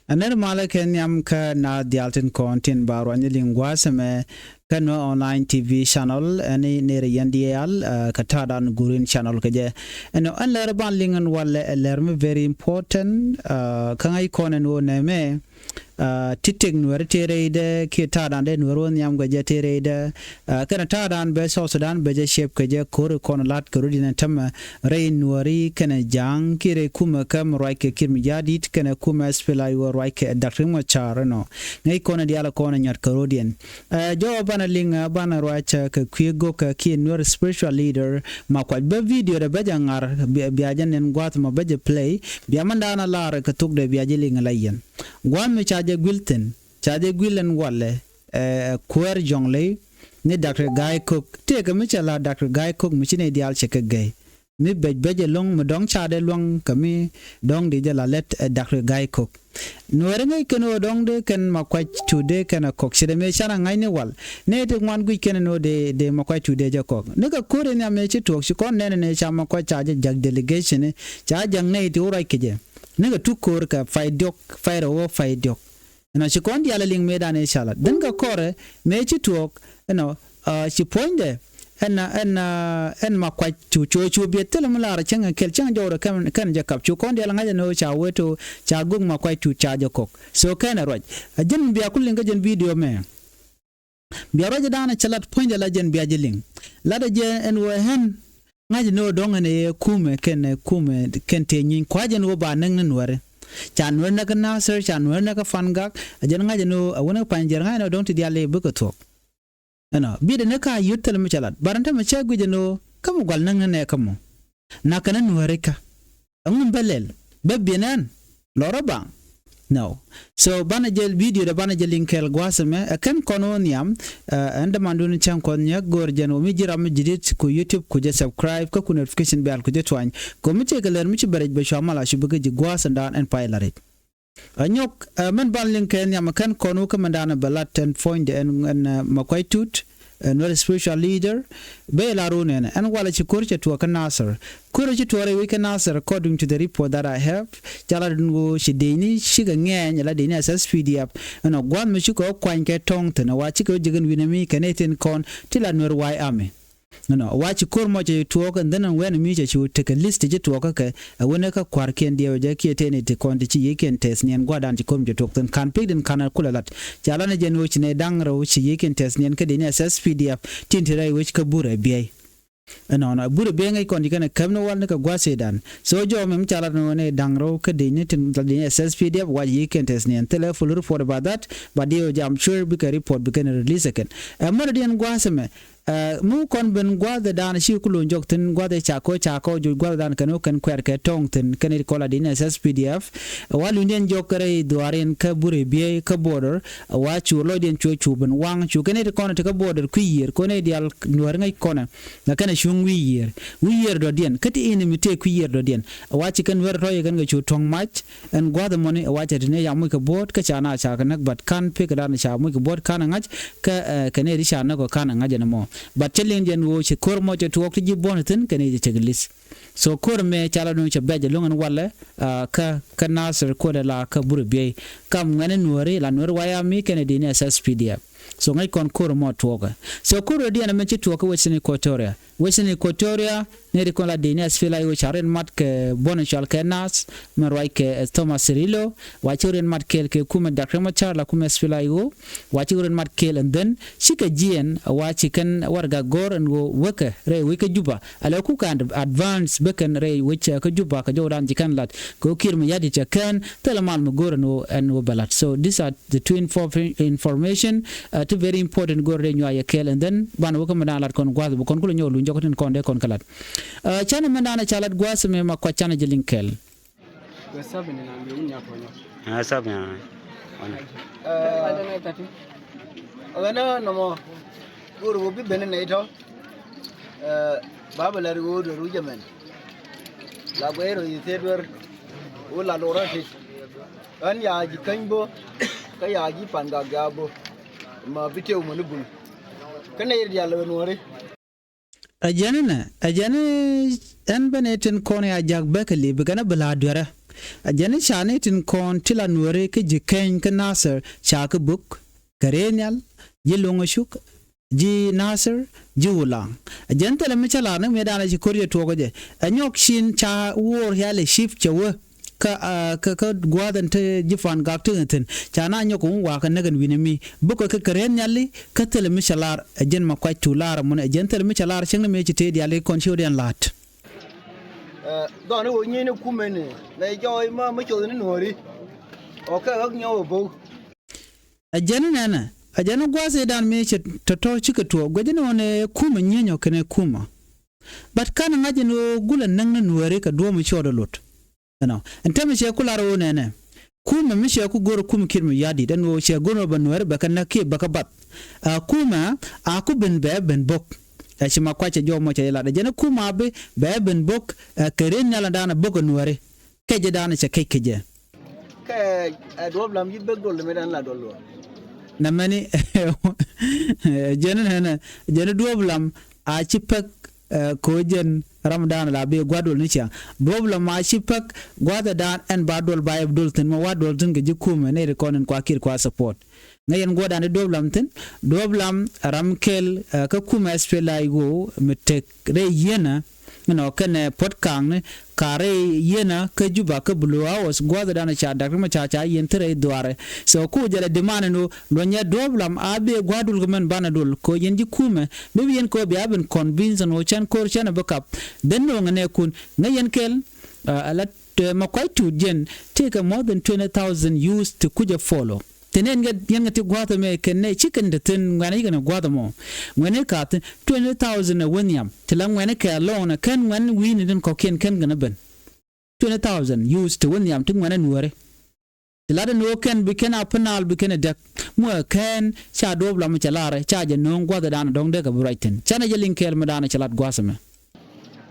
Aner mala kenyam ka na dialten content baro ani lingwa seme kano online TV channel ani nere yandial katadan gurin channel kaje eno an lere ban lingan wale lerme very important kangai konen wo neme titik Nuer tereide ki tadan de Nuer won yam gaje tereide kana tadan be so Sudan be je shape kaje kor kon lat korudina tam rei Nueri kana jang kire kuma kam roike kirmi jadit kana kuma spelai wo roike Dr. Machar no ngai kona diala kona nyat korudien jo bana linga bana roacha ka kwigo ka ki Nuer spiritual leader makuach be video de be jangar biajan en gwat ma be play biamanda na lar ka tuk de biaje linga layen gwan me chaje gwilen wale kwer jongle ne Dr. Guy Cook te ka mi chala Dr. Guy Cook mi chine dial cheke gay mi beje long mo dong chade long kami dong de jala let Dr. Guy Cook Nuer ngai keno dong de ken makwach tude kana kok side me chana ngai ne wal ne te ngwan gwi ken no de makwach tude ja kok ne ka kore ne me chi tok shi kon ne cha makwach chaje jag delegation cha jang ne te ora keje ne ka tukor ka fai dok na shi kon dia la ling me da ne shala den ka kore me chi tok shi poinde en makwach chu bi tel mala changa kel changa jora kan ja kap chu kon dia la ngaja no cha weto cha gung makwach tu cha ja kok so kana roj ajin biya kullin ga jen video me biya roj da na chalat poinde la jen biya jiling la da je en wo hen ngaji no dongane kume ken te nyin kwajen wo ba nang Nuer chan Nuer na kana sir chan Nuer na ka fangak ajen ngaji no wona panjer ngaji no dong ti diale bu ko tok ana bi de naka yutel mi chalat baranta ma chegu jeno kam gwal nang ne kam na kana Nuer ka ngum belel bebinan loro bang no so banajel video da banajel linkel gwasame kan kononiam anda mandun chan kon nya gorjano mi jiram jidit ku YouTube ku je subscribe ka ku notification bell ku je twany ko mi te galer mi ci barej be shamala shi buga ji gwasandan en pailaret anyok men ban linkel nyam kan konu ka mandana balat and point en makwaitut Nuer spiritual leader be la runen and wala ci kurche to kan nasar kurche to re week nasar according to the report that I have jala dungo shi deni shiga ngeng la deni asas pdf no gwan mi shi ko kwan ke tong tena wa ci ko jigen winami kaneten kon tila Nuer wai ame no wachi kurmo je tuok and then when mi je take a list je tuok ka wona ka kwar ken dio je kietene te kon ti yeken tes nien gwadan ti kom je tok tan kan pigden kan kulalat jala ne je no chi ne dangro chi yeken tes nien ka deni ss pdf tintirai which ka bure biai no bure be ngai kon dikana kamno wal ne ka gwase dan so jo mem chala no ne dangro ka deni tin deni ss pdf wa yeken tes nien tele full report about that but dio jam sure bi ka report bi kan release again mo den gwase me mu kon ben gwada dan shi kulun jokten gwada chako ju gwada dan kanu kan kwer ke tongten kan ko la din SSPDF walu ndien jokare duaren ka bure biye ka border wa chu lo den chu ben wang chu kan ko te ka border ku yer ko ne dial Nuer ngai kona na kan shung wi yer do den kati ini mite ku yer do den wa ci kan wer roye kan ga chu tong match en gwada moni wa ta ne ya mu ka bot ka chana cha kan bat kan pe ka dan cha mu ka bot kan ngaj ka ne ri cha na ko kan ngaj na mo but challenge and wo che kor mo che tuok ti bonatin kane je cheglis so kor me chala no che beje longan wala ka nasir ko de la ka burbe kam ngane Nuer la Nuer waya mi kane dini SSPDF so ngai kon kor mo tuoga so kor di na me che tuoka western Equatoria ne ri kon la dini asfila yo charen mat ke bonachal ke nas marwai ke Thomas Cirillo wa churen mat ke kuma Dr. Machar la kuma asfila yo wa churen mat ke and then shika jien wa chikan warga gor and weka re weka juba ala ku kan advance beken re which ka juba ka jodan jikan lat ko kirma yadi chakan telemal mo gor no and balat so these are the two information to very important gor re nyaa kel and then ban wo kam lat kon gwaz kon ko nyolu jokoten kon de kon kalat chana mandana chalat gwaz me ma kwa chana jelinkel wasabi ni na mbiunya ponyo sabi wana no guru bi benen ne to baba la ru do rujamen la gwero yitedwer wala lora ti an ya ji kanbo ka ya ji panga gabo ma bitew mo nubul kana yir yalla wonore ajana en beneten kone ajak bekali bigana bala dwara ajene chane tin kon tila nuere ke jikeng ke nasser cha ke buk karenyal yilongo shuk ji nasser ji ulang ajen tele michala ne medana ji korye togoje anyok shin cha wor yale shif chewe ka gwadan te jifan gaktin cha na anyok wa ka nagan winimi buko ke karenyali ka tele michalar ajen makwai tular mun ajen tele michalar cheng me ci te diale kon shodian lat don wo nyine kumene na joy ma cho ni nori o ka ak nyawo bo ajene nana ajene gwase dan me che to chika to gwajene one kuma nyenyo kene kuma but kana ngaje no gula nang na nuere ka do mu chodo lot no entame che kularo nene kuma mi she ku goro kuma kirmu yadi dan wo she gono ba nuere ba kana ke baka bat kuma aku ben bok ci ma kwache jo mo che la de jene kuma be ben bok keren nyala dana bok nuere keje dana che keje ke do blam yibbe dol me dan la dol na mani jene doblam a chipak ko jen ramadan la be gwadol ni cha doblam a chipak gwada dan en badol bay abdul tin ma wadol tin ge jikume ne rekonen kwa kir kwa support ngayen goda ne doblam ramkel ka kuma spelai go metek re yena no kene potkang ne kare yena ka juba ka bulwa was gwada dana cha dakma cha yentre doare so ku jere demane no nya doblam abe gwadul gumen banadul ko yenji kume be yen ko be aben convince no chan kor chan bakap den no ngane kun ngayen kel alat makwaitu jen take more than 20,000 used to kuja follow tenen ga yanga ti gwata me kenne chicken de tin ngane ga gwata mo ngane ka 20,000 wenyam tilang ngane ka alone kan ngane win din ko ken gana ben 20,000 used to wenyam tin ngane nuore tilada no ken bi ken apanal bi ken dak mo ken cha dobla mu chalare cha je no gwata dan dong de ga brighton chana je linkel ma dan chalat gwasame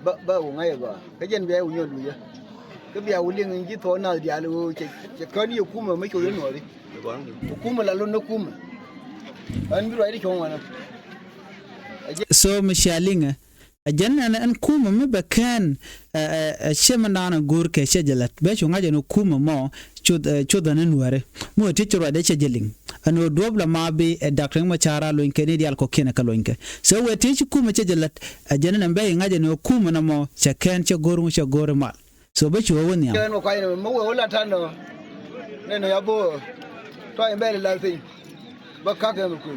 ba ngai ba ka jen be u nyodu ya ka bi awulin ngi to na dia lo che kan yu kuma me ko nuore kuma la lonna kuma an biro ai chon wana so mishalinga ajanna an kuma me bakan shemanana gurke shejalat be chunga je no kuma mo chodan nuare mo tichro de shejeling ano dobla mabe doctor ma chara lo inke ne dial ko kene ka lo inke so we tichi kuma shejalat ajanna be ngaje no kuma na mo chaken che goru mal so be chuo woni ya no kai no mo wala tano ne no yabo to en bele la thing ba ka ke ku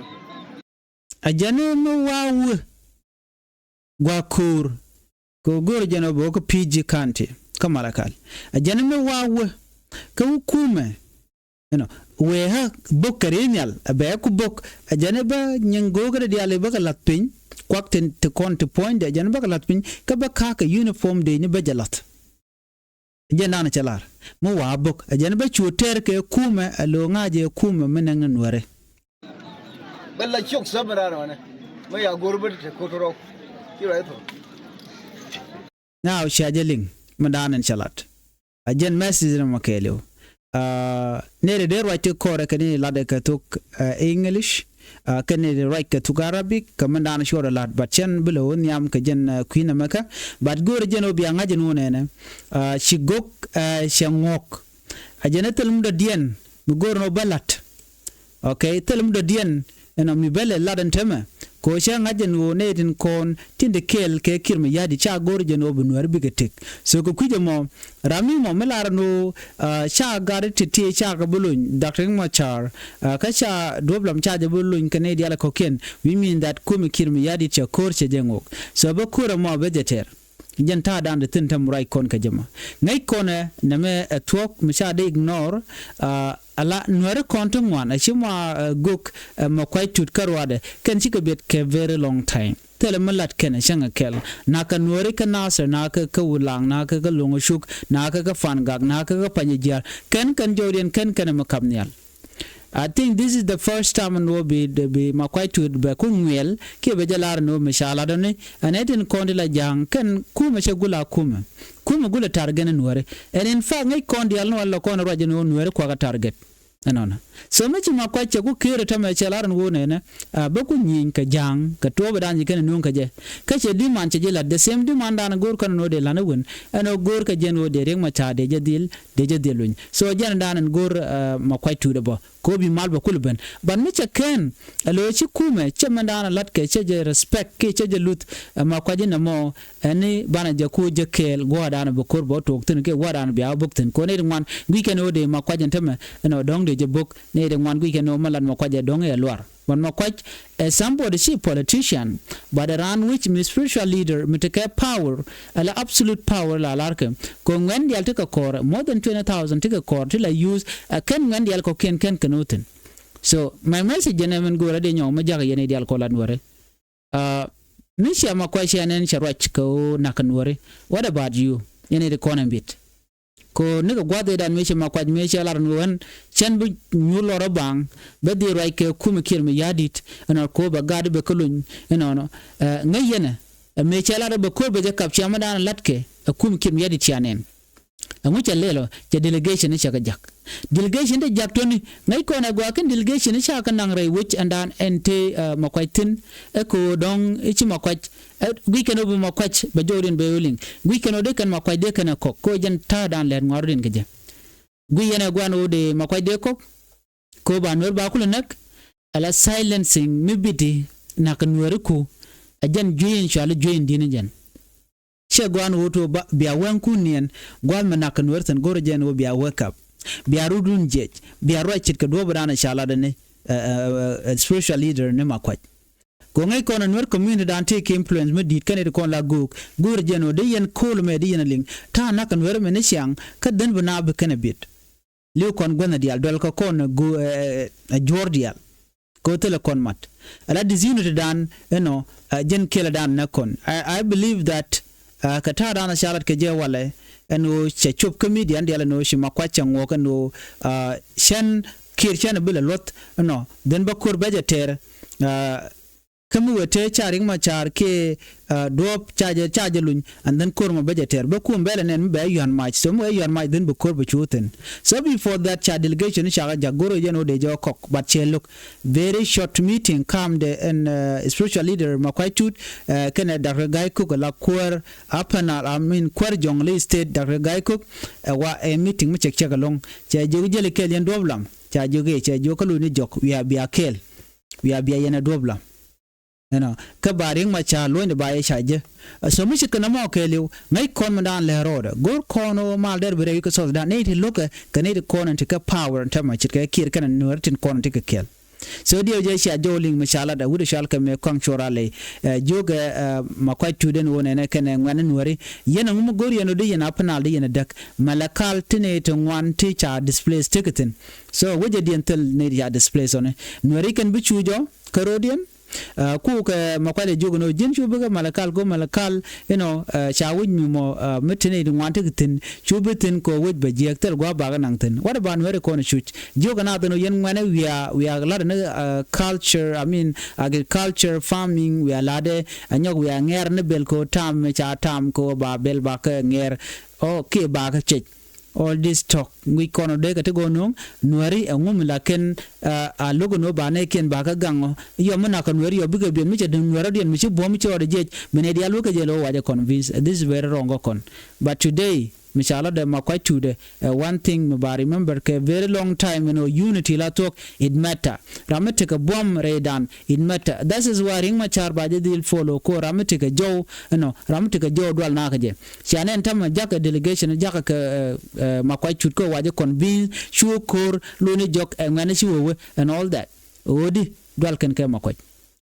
ajane mo wawu gwakur ko gor jano bo ko PG kanti kamarakal ajane mo wawu ko hukume we ha bokarinyal abe ku bok ajane ba nyango ga diale ba latpin kwakten te konti point ajane ba latpin ka ba ka uniform de ni ba jalat jena na chalar mo wa bok ajane ba chuter ke kuma alo ngaje kuma menang nuare bella chok sabra wana mo ya gorbet te kotoro kira to now shajeling madanan chalat ajen message na makelo nere der wate kore kani lade ka tuk english kani de right ka tuk arabic kamandana shora lat but chen below nyam ka jen queen maka but gore jen obi anga jen wonene shigok shangok ajene telum de dien mu gor no balat okay telum de dien ena mi bele ladan tema ko shanga jen wone tin kon tinde kel ke kirme yadi cha gor jen obi no arbigetek so ko kuje mo rami mo melar no cha gari titi cha ka bulun dr machar ka cha doblam cha je bulun kane diala ko ken we mean that kumi kirme yadi cha kor che jengok so ba kura mo vegetar jenta dan de tin tam rai kon ka jama ngai kone na me twok misha de ignore ala nuere konton wan achima guk ma kwai tut karwade kan chika bet ke very long time tele malat ken shanga kel naka nuere ka nasar naka ka wulang naka ka lungo shuk naka ka fangak naka ka panyajar kan jodian kan makapnial I think this is the first time no be makwai tut be kunwel ke be jalar no mishala done anetin kondi la jang kan kuma shagula kuma gula target nuere and in fact ngai kondi alno alla kono raje no nuere kwa target anona so me ma kwa che ku kire ta me che laran wo ne ne ba ku nyin ka jang ka to ba dan yi kan nun ka je ka che di man che je la the same di man dan gor kan no de la na won ano gor ka je no de rek ma cha de je dilun so jan dan gor ma kwa tu de bo ko bi mal ba kulben ban me che ken alo chi kume che man dan lat ke che je respect ke che je lut ma kwa je na mo ani bana je ku je kel go dan ba kor bo to tin ke wa dan bia buk tin ko ne man wi ken o de ma kwa je tame no dong de je buk ne de man wi ken no malan ma kwa je dong e lwar ban ma kwa somebody she politician but around which me spiritual leader me take power ala absolute power la larke ko ngwen dial take kor more than 20,000 take kor till I use ken ngwen dial ko ken kanoten so my message ne men go rade nyom ma jaga yene dial ko lan wore misha ma kwa shanen sharwach ko nakanwore what about you yene de konan bit ko ne ko gwade dan misha ma kwa misha lar nwen chen bu nyulo robang be di rai ke kuma kirmi yadit ana ko ba gade be kulun no ngayena misha lar be ko be je kapcha madan latke kuma kirmi yadit chanen amucha lelo je delegation ni chaka jak delegation de jak toni ngai ko na gwa kan delegation ni chaka nang rai which and dan ente makwaitin ko dong ichi makwach we can obu makwach ba jorin be yoling we can ode kan makwai de kan ko jan ta dan len ngorin geje gui yana gwa no de makwai de ko ba nor ba kula nak ala silencing mibiti na kan wariku ajan juyin shala juyin dinin jan che gwan woto bia wen kunien gwan manakan werten gorjen wo bia wake up bia rudun jej bia rochit ka do bana shala de ne spiritual leader ne makwach ko ngai kono Nuer community dan take influence me dit kanede kon la gorjen o de yen kol me de yen ling ta nakan wer me ne siang ka den bana be kana bit le kon gona dial dol ka kon go jordial ko tele kon mat ala disunity dan jen kela dan na kon I believe that kata dana sharat ke je wale eno che chup comedian diala no shi makwacha ngoka no shen kirchen bile lot no den bakur bejeter kamu wete charing ma char ke drop charge luny and then korma bejeter bakum bele nen be yan match so mo yan match then bakur be chuten so before that cha delegation shaga jagoro yeno de jo kok but che look very short meeting come the spiritual leader makwaitut kene Dr. Guy Cook la kwar apana I mean kwar jongle state Dr. Guy Cook wa a meeting mu check along cha jogi jele kel yen doblam cha jogi cha jokalu ni jok we are kel we are yena doblam ka baring ma cha lo ne baye shaje so mi shikana mo kelew ngai kon mandan le roda gor kono mal der bere ko so da ne ti loka ka ne kon ta ka power ta ma chika kir kana Nuer tin kon ta ka kel so dio je sha joling mashala da wudu shal ka me kon chorale joga makwai tuden wona ne kana ngwan Nuer yena ngum gor yeno de yena panal de yena dak malakal tine to ngwan ti cha displays ticketing so wuje dientel ne ya displays one Nuer kan bi chujo karodian ku ka makwale jogo no jinchu buga malakal go malakal chawin mi mo mitene du wante tin chubitin ko woj ba jektel go baga nangtin what about Nuer ko no chuch jogo na no yen ngwane we are lade culture I mean agriculture farming we are lade anyog we are nger ne bel ko tam cha tam ko ba bel ba ka nger o ke ba ka chech all this talk we kono de kate go no Nueri ngum la ken a logo no ba ne ken ba ka gango yo mana kan Nueri yo biga bien mi che Nueri den mi che bo mi che ode je mene dia lo ka je lo wa je convince this is very wrong kon but today mishala de makwai tude one thing me remember ke very long time unity la talk it matter ramete ka bom redan it matter that is why ring machar ba je dil follow ko ramete ka jo ramete ka jo dwal na ka je chanen tam jaka delegation jaka ka makwai tut ko waje convince shukor lo ni jok ngane shi wo and all that odi dwal ken ka makwai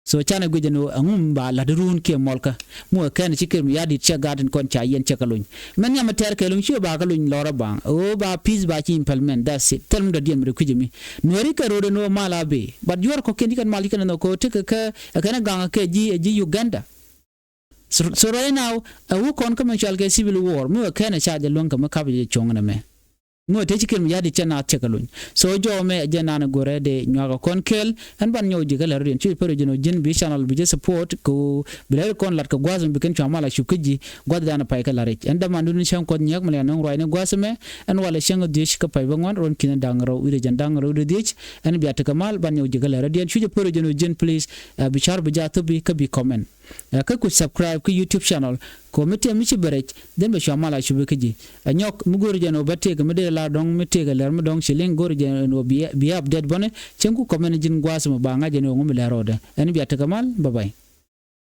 so chana gujeno angum ba la durun ke molka mo kan chikir mi yadi che garden kon cha yen che kalun men yama ter ke lun shi ba kalun lora bang o ba peace ba chi implement that's it tell me the diem re kujimi Nueri ka rode no mala be but yor ko kendi kan malika no ko tika ka kana ganga ke ji Uganda so right now who kon commercial ke civil war mo kan cha de lon ka makabe chongna me ngo te chikem ya di chana chekalun so jo me jana na gore de nyaga kon kel an ban nyoji gala rin chi pero jino jin bi channel bi support ko bilal kon lat ko gwazum bi ken chama la shukiji gwada na pai kala rich anda mandun shan kon nyak mala non roi ne gwasme an wala shan dish ka pai bangon ron kin dangro ide jan dangro de dich an bi atakamal ban nyoji gala rin chi pero jino jin please bi char bi jatu bi ka bi comment ka ku subscribe ku YouTube channel ko mete mi ci berech den be chama la shubikiji anyok mugor jeno batte ga mede la dong mete ga ler dong chilen gor jeno bi update bone cengu comment jin gwasmo ba ngaje no ngum la roda en bi atakamal bye bye